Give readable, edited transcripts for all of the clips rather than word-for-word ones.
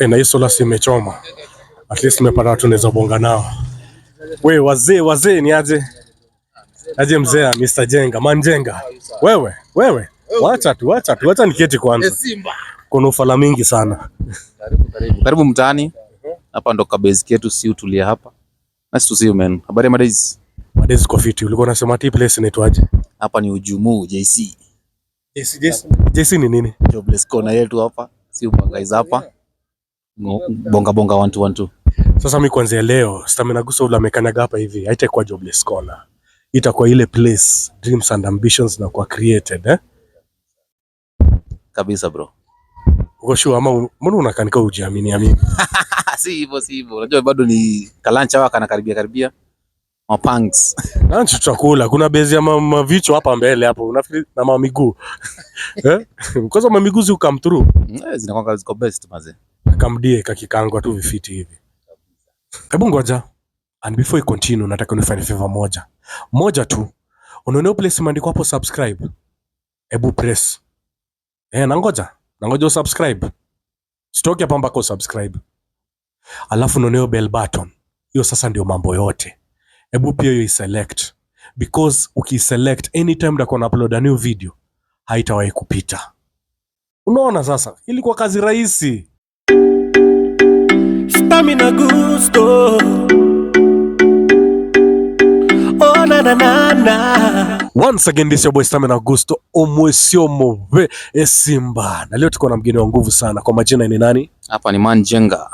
Na hii sola si imechoma. At least nimepata watu naweza bonga nao. We wazee ni aje? Aje mzee Mr. Jenga, Manjenga. Wewe. Wacha niketi kwanza. Kuna ufala mingi sana. Karibu mtaani. Hapa ndo kabezi yetu, si utulia hapa. Nice to see you man. Habari madaiz? Madaiz kwa fiti. Ulikuwa unasema ati place inaitwaje? Hapa ni Ujumu JC. JC ni nini? Jobless corner yetu hapa. Si ubangaiza hapa. Bonga 1 2 1 2. Sasa mimi kuanzia leo Stamina Gusto ule amekanyaga hapa hivi. Haitakuwa jobless corner. Itakuwa ile place dreams and ambitions na kuwa created Kabisa bro. Uko sure ama mbona unakanika ujiamini? Si hivyo. Unajua bado ni kalancha waka na karibia. Mapangs. Lunch tutakula. Kuna bezi ya mavicho hapa mbele hapo. Unafikiri na mamiguu. Kwanza mamiguu zi come through. Zinakuwa ziko best maze. Kamdie kakikangwa tu vifiti hivi. Hebu ngoja. And before you continue, nataka unifanye favor moja tu. Unaona place imeandikwa hapo subscribe. Hebu press. Nangoja usubscribe. Sitoki hapa mpaka usubscribe. Alafu unaona bell button. Hiyo sasa ndio mambo yote. Hebu pia hiyo select, because ukiselect anytime ndako na upload a new video haitawahi kupita. Unaona sasa? Ilikuwa kazi rahisi. Stamina Gusto. Oh na. Once again this your boy Stamina Gusto, omwesio move Simba. Na leo tuko na mgeni wa nguvu sana. Kwa majina ni nani? Hapa ni Manjenga.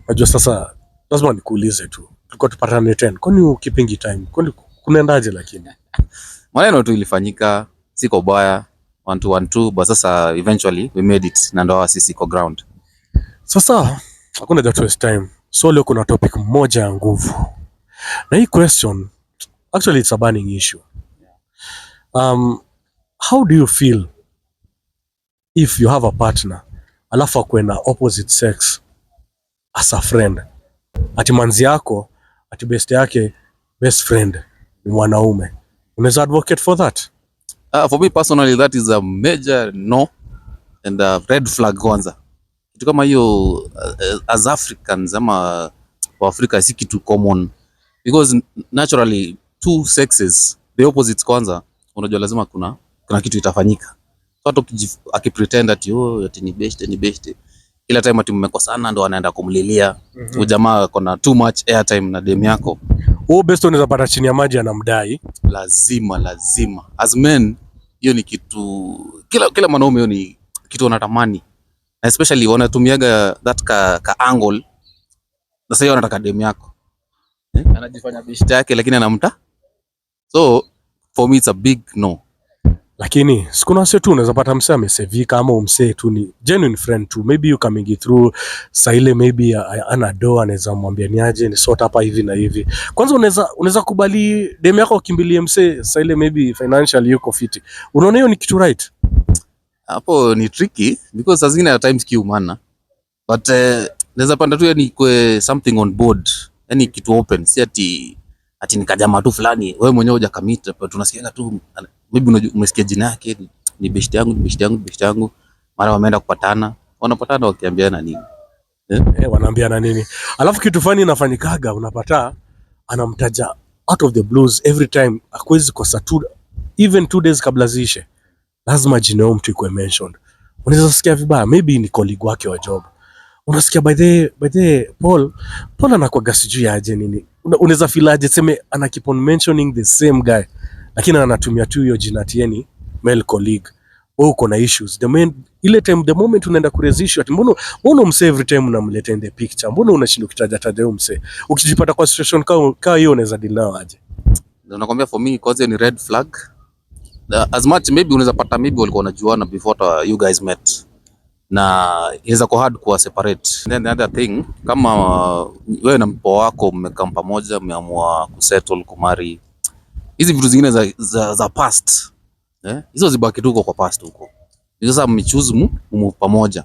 Najua sasa lazima nikuulize tu. Tulikuwa tupatane 10. Kwani ukipingi time? Kwani kunaendaje lakini? Maneno tu ilifanyika, siko baya 1 2 1 2, but sasa eventually we made it na ndo sisi ko ground. Sasa hakuna that waste time. So leo kuna topic moja ya nguvu. Na hii question actually it's a burning issue. How do you feel if you have a partner alafu akwe na opposite sex as a friend? Ati manzi yako, ati best friend ni mwanaume. Unaweza advocate for that? For me personally that is a major no and a red flag kwanza. Kitu kama hiyo as Africans ama kwa Afrika si kitu common, because naturally two sexes the opposites kwanza, unajua lazima kuna kitu itafanyika. So hata akipretend ati ati ni best kila time ati mmekosana ndo anaenda kumlilia. Jamaa kuna too much airtime na dem yako. Best unaweza pata chini ya maji anamdai. Lazima. As men, hiyo ni kitu kila mwanaume, hiyo ni kitu wanatamani. Especially wanatumiaga that ka angle. Sasa hiyo anataka dem yako. Anajifanya best yake lakini anamta. So for me it's a big no. Lakini sikuna wase tu unaweza pata msee amesevika ama umsee tu ni genuine friend tu. Maybe you coming through saile, maybe ana doa, anaweza mwambia niaje ni sort hapa hivi na hivi. Kwanza unaweza kubali dem yako ukimbilie msee saile, maybe financially yuko fiti. Unaona hiyo ni kitu right? Hapo ni tricky because as in at times kiumana. But naweza panda tu yani kwa something on board. Yani kitu open. Si ati nikajama tu fulani. Wewe mwenyewe hujakamita, but tunasikia tu maybe umesikia jina yake ni best yangu. Mara wameenda kupatana, wanapatana wakiambiana nini? Wanaambiana nini? Alafu kitu fani inafanyikaga, unapata anamtaja out of the blues every time, akwezi kosa even 2 days kabla ziishe. Lazima jina yao mtu ikuwe mentioned. Unaweza sikia vibaya, maybe ni colleague wake wa job. Unasikia by the Paul anakuwa sijui aje nini. Unaweza feel aje sema ana keep on mentioning the same guy. Lakini anatumia tu hiyo jina tieni male colleague. Wewe uko na issues. The moment unaenda kuraise issue ati mbona umse every time unamleta in the picture? Mbona unashinda ukitaja umse? Ukijipata kwa situation kama hiyo unaweza deal nao aje? Ndio nakwambia for me cause ni red flag. As much maybe unaweza pata maybe walikuwa wanajuana before you guys met. Na inaweza kuwa hard kuwa separate. Then the other thing, kama wewe na mpoa wako mmekaa pamoja, mmeamua kusettle, kumarry, hizi vitu zingine za past, hizo zibaki tu kwa past huko. Sasa mmechoose mu pamoja.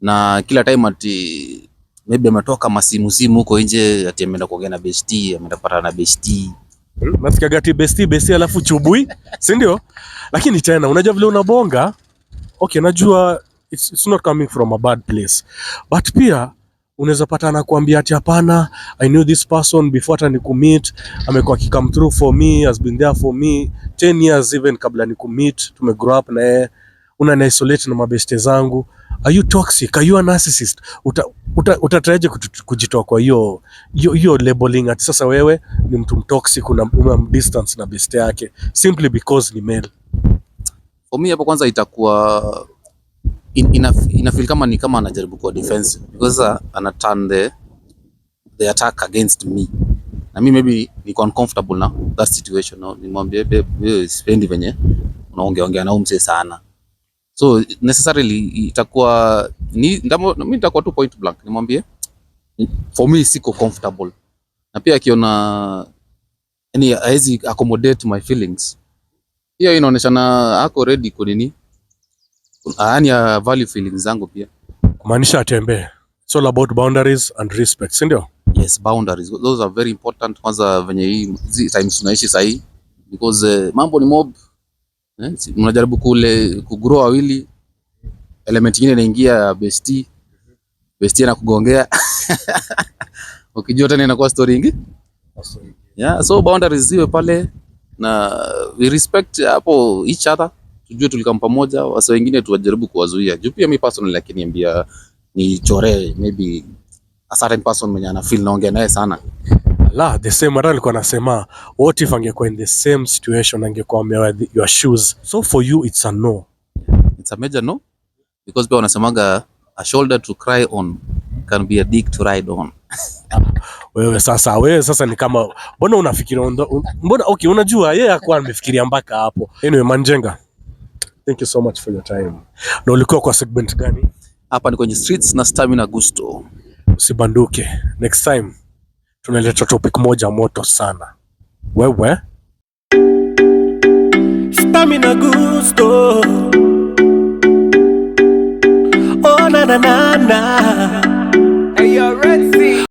Na kila time ati maybe ametoka masimu huko nje, ati ameenda kuongea na bestie, ameenda kupata na bestie. Nasikia gati bestie alafu chubui, si ndio? Lakini tena unajua vile unabonga, okay, najua it's not coming from a bad place. But pia unaweza pata anakuambia ati hapana, I knew this person before hata nikumit, amekuwa come through for me, has been there for me 10 years even kabla nikumit, tumegrow up na yeye, una isolate na mabeste zangu. Are you toxic? Are you a narcissist? Utataje kujitoa kwa hiyo labeling ati sasa wewe ni mtu toxic, una distance na beste yake simply because ni male? For me hapo kwanza itakuwa ina feel kama ni kama anajaribu kwa defense, because ana turn the attack against me, na mimi maybe niko uncomfortable na that situation, no, nimwambie babe, sipendi venye unaongea na umse sana, so necessarily itakuwa mimi nitakuwa tu point blank, nimwambie for me siko comfortable, na pia akiona yani haizi accommodate my feelings, hiyo inaonyesha na ako ready kwa nini, yani value feelings zangu pia, kumaanisha atembee. It's all about boundaries and respect, si ndio? Yes, boundaries, those are very important. Kwanza venye hii times tunaishi sahi, because mambo ni mob, mnajaribu kule kugrow wawili, element nyingine inaingia, bestie na kugongea ukijua tena inakuwa story nyingi. Yeah, so boundaries ziwe pale na we respect hapo each other, tujue tulikam pamoja, wasa wengine tuwajaribu kuwazuia. Juu pia mimi personally lakini niambia ni chore maybe a certain person mwenye ana feel naongea naye sana. La, the same mara alikuwa anasema what if angekuwa in the same situation, angekuwa amewear your shoes. So for you it's a no. It's a major no, because pia wanasemaga a shoulder to cry on can be a dick to ride on. Wewe sasa ni kama mbona unafikiria mbona okay, unajua yeye hakuwa amefikiria mpaka hapo. Anyway, Manjenga, thank you so much for your time. Na ulikuwa kwa segment gani? Hapa ni kwenye Streets na Stamina Gusto. Usibanduke. Next time tunaleta topic moja moto sana. Wewe Stamina Gusto. Oh na na na na. Hey, you're ready.